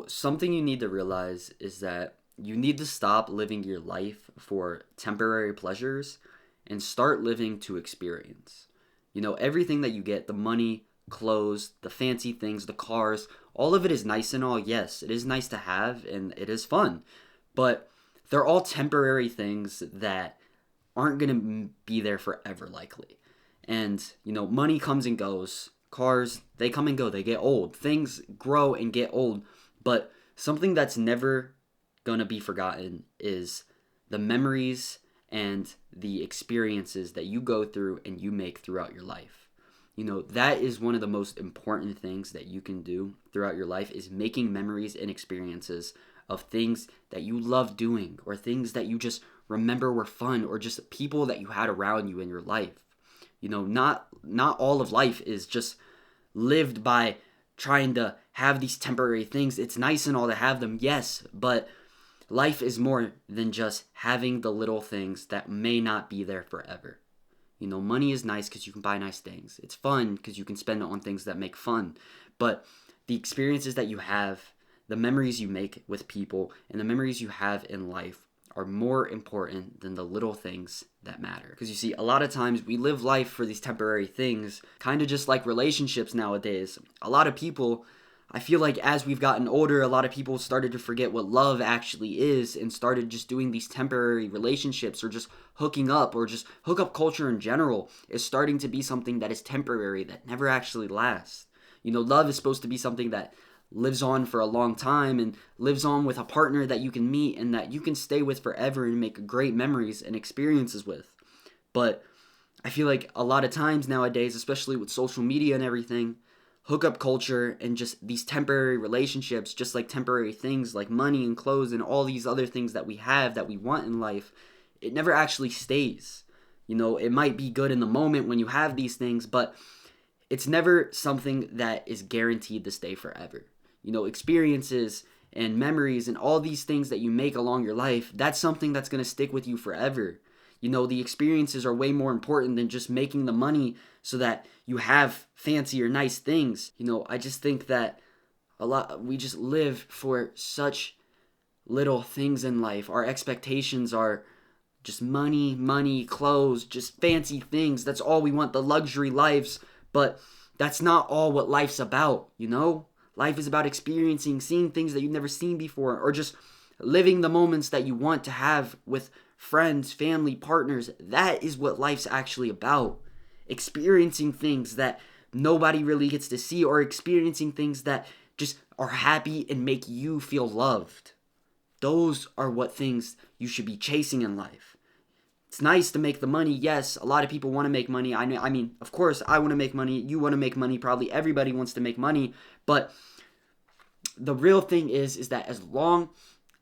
Something you need to realize is that you need to stop living your life for temporary pleasures and start living to experience. Everything that you get, the money, clothes, the fancy things, the cars, all of it is nice and all. Yes, it is nice to have and it is fun. But they're all temporary things that aren't going to be there forever, likely. And, money comes and goes. Cars, they come and go. They get old. Things grow and get old. But something that's never going to be forgotten is the memories and the experiences that you go through and you make throughout your life. That is one of the most important things that you can do throughout your life is making memories and experiences of things that you love doing or things that you just remember were fun or just people that you had around you in your life. Not all of life is just lived by trying to have these temporary things. It's nice and all to have them, yes, but life is more than just having the little things that may not be there forever. Money is nice because you can buy nice things. It's fun because you can spend it on things that make fun. But the experiences that you have, the memories you make with people, and the memories you have in life are more important than the little things that matter. Because you see, a lot of times we live life for these temporary things, kind of just like relationships nowadays. A lot of people, I feel like as we've gotten older, a lot of people started to forget what love actually is and started just doing these temporary relationships or just hooking up or just hookup culture in general is starting to be something that is temporary, that never actually lasts. Love is supposed to be something that lives on for a long time and lives on with a partner that you can meet and that you can stay with forever and make great memories and experiences with. But I feel like a lot of times nowadays, especially with social media and everything, hookup culture and just these temporary relationships, just like temporary things like money and clothes and all these other things that we have that we want in life, it never actually stays. It might be good in the moment when you have these things, but it's never something that is guaranteed to stay forever. Experiences and memories and all these things that you make along your life, that's something that's going to stick with you forever. The experiences are way more important than just making the money so that you have fancy or nice things. I just think that we just live for such little things in life. Our expectations are just money, clothes, just fancy things. That's all we want, the luxury lives. But that's not all what life's about, Life is about experiencing, seeing things that you've never seen before, or just living the moments that you want to have with friends, family, partners. That is what life's actually about. Experiencing things that nobody really gets to see, or experiencing things that just are happy and make you feel loved. Those are what things you should be chasing in life. It's nice to make the money. Yes, a lot of people want to make money. I mean, of course, I want to make money. You want to make money. Probably everybody wants to make money. But the real thing is that as long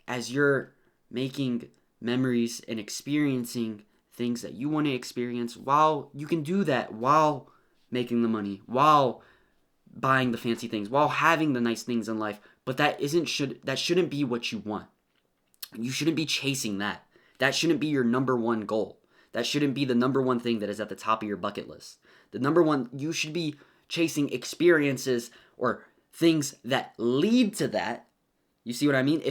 as you're making memories and experiencing things that you want to experience, while you can do that while making the money, while buying the fancy things, while having the nice things in life, but that shouldn't be what you want. You shouldn't be chasing that. That shouldn't be your number one goal. That shouldn't be the number one thing that is at the top of your bucket list. The number one, you should be chasing experiences or things that lead to that. You see what I mean?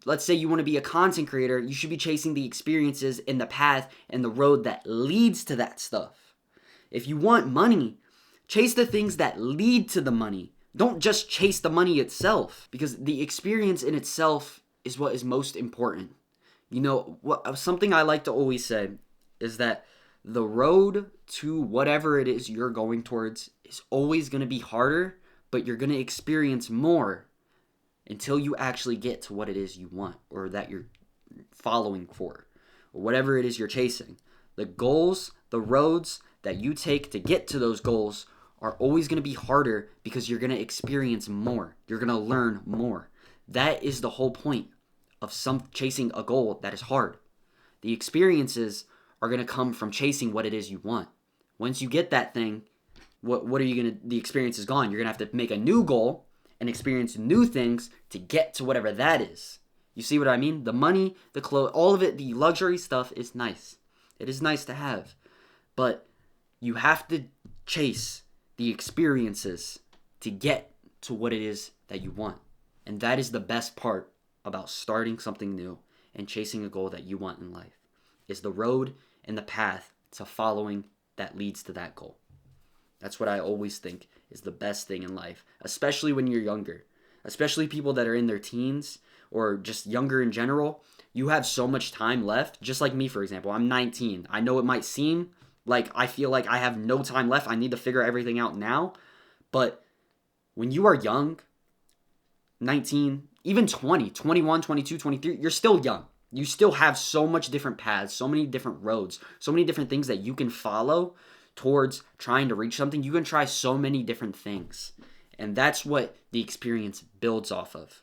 Let's say you want to be a content creator, you should be chasing the experiences and the path and the road that leads to that stuff. If you want money, chase the things that lead to the money. Don't just chase the money itself, because the experience in itself is what is most important. Something I like to always say is that the road to whatever it is you're going towards is always going to be harder, but you're going to experience more until you actually get to what it is you want or that you're following for, or whatever it is you're chasing. The goals, the roads that you take to get to those goals are always going to be harder because you're going to experience more. You're going to learn more. That is the whole point of chasing a goal that is hard. The experiences are going to come from chasing what it is you want. Once you get that thing, the experience is gone. You're going to have to make a new goal and experience new things to get to whatever that is. You see what I mean? The money, the clothes, all of it, the luxury stuff is nice. It is nice to have. But you have to chase the experiences to get to what it is that you want. And that is the best part about starting something new and chasing a goal that you want in life, is the road and the path to following that leads to that goal. That's what I always think is the best thing in life, especially when you're younger, especially people that are in their teens or just younger in general. You have so much time left, just like me, for example. I'm 19. I know it might seem like I feel like I have no time left. I need to figure everything out now. But when you are young, 19, even 20, 21, 22, 23, you're still young. You still have so much different paths, so many different roads, so many different things that you can follow towards trying to reach something. You can try so many different things. And that's what the experience builds off of.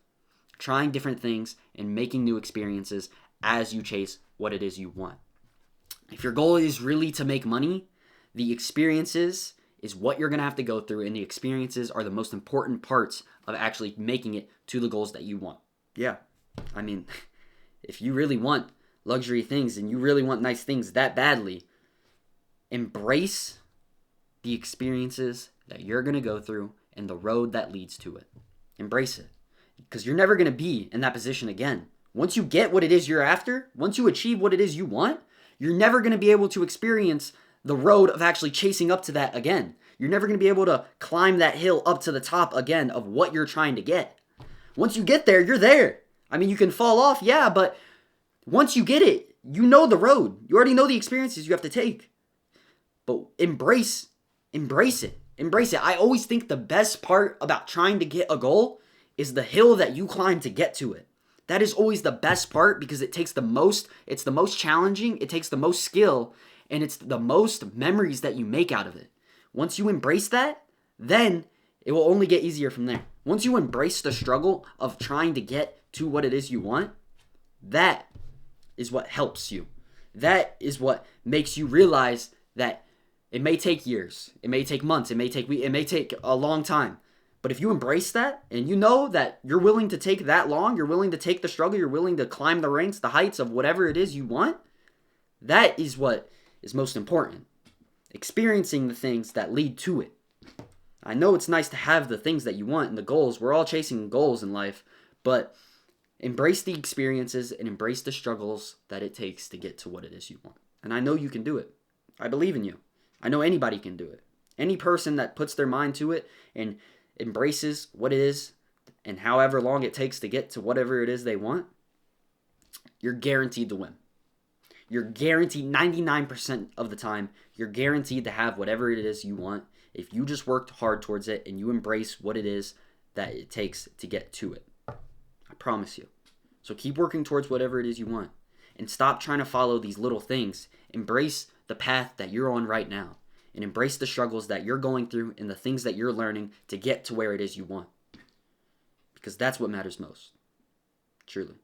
Trying different things and making new experiences as you chase what it is you want. If your goal is really to make money, the experiences is what you're going to have to go through, and the experiences are the most important parts of actually making it to the goals that you want. Yeah, I mean, if you really want luxury things and you really want nice things that badly, embrace the experiences that you're going to go through and the road that leads to it. Embrace it, because you're never going to be in that position again. Once you get what it is you're after, once you achieve what it is you want, you're never going to be able to experience the road of actually chasing up to that again. You're never going to be able to climb that hill up to the top again of what you're trying to get. Once you get there, you're there. I mean, you can fall off, yeah, but once you get it, you know the road. You already know the experiences you have to take. But embrace it. Embrace it. I always think the best part about trying to get a goal is the hill that you climb to get to it. That is always the best part, because it's the most challenging, it takes the most skill, and it's the most memories that you make out of it. Once you embrace that, then it will only get easier from there. Once you embrace the struggle of trying to get to what it is you want, that is what helps you. That is what makes you realize that it may take years, it may take months, it may take a long time. But if you embrace that and you know that you're willing to take that long, you're willing to take the struggle, you're willing to climb the ranks, the heights of whatever it is you want, that is what is most important. Experiencing the things that lead to it. I know it's nice to have the things that you want and the goals. We're all chasing goals in life, but embrace the experiences and embrace the struggles that it takes to get to what it is you want. And I know you can do it. I believe in you. I know anybody can do it. Any person that puts their mind to it and embraces what it is and however long it takes to get to whatever it is they want, you're guaranteed to win. You're guaranteed 99% of the time, you're guaranteed to have whatever it is you want if you just worked hard towards it and you embrace what it is that it takes to get to it. I promise you. So keep working towards whatever it is you want and stop trying to follow these little things. Embrace the path that you're on right now and embrace the struggles that you're going through and the things that you're learning to get to where it is you want. Because that's what matters most. Truly.